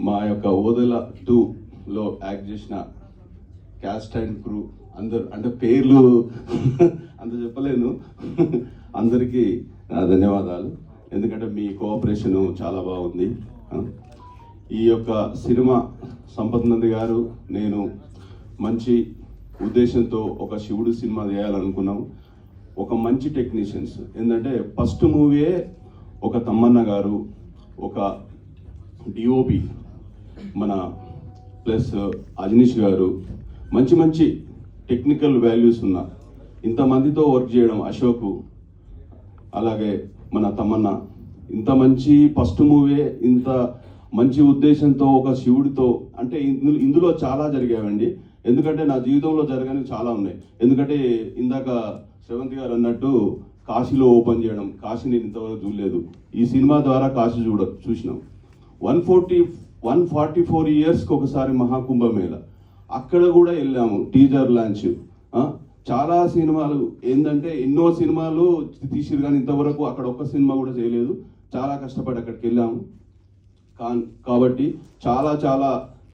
మా యొక్క ఓదెల 2లో యాక్ట్ చేసిన క్యాస్ట్ అండ్ క్రూ అందరు, అంటే పేర్లు అంత చెప్పలేను, అందరికీ నా ధన్యవాదాలు. ఎందుకంటే మీ కోఆపరేషను చాలా బాగుంది. ఈ యొక్క సినిమా సంపత్ నంది గారు, నేను మంచి ఉద్దేశంతో ఒక శివుడు సినిమా చేయాలనుకున్నాము. ఒక మంచి టెక్నీషియన్స్, ఏంటంటే ఫస్ట్ మూవీయే ఒక తమ్మన్న గారు, ఒక డిఓపి మన ప్లస్ అజనీష్ గారు, మంచి మంచి టెక్నికల్ వాల్యూస్ ఉన్న ఇంతమందితో వర్క్ చేయడం, అశోక్ అలాగే మన తమ్మన్న, ఇంత మంచి ఫస్ట్ మూవీ, ఇంత మంచి ఉద్దేశంతో ఒక శివుడితో, అంటే ఇందులో చాలా జరిగాయండి. ఎందుకంటే నా జీవితంలో జరగని చాలా ఉన్నాయి. ఎందుకంటే ఇందాక శ్రవంతి గారు అన్నట్టు కాశీలో ఓపెన్ చేయడం, కాశీ నేను ఇంతవరకు చూడలేదు. ఈ సినిమా ద్వారా కాశీ చూసినాం. 144 ఇయర్స్కి ఒకసారి మహాకుంభమేళ, అక్కడ కూడా వెళ్ళాము. టీజర్ లాంచ్, చాలా సినిమాలు ఏంటంటే ఎన్నో సినిమాలు తీసిరు, కానీ ఇంతవరకు అక్కడ ఒక్క సినిమా కూడా చేయలేదు. చాలా కష్టపడి అక్కడికి వెళ్ళాము. కాబట్టి చాలా చాలా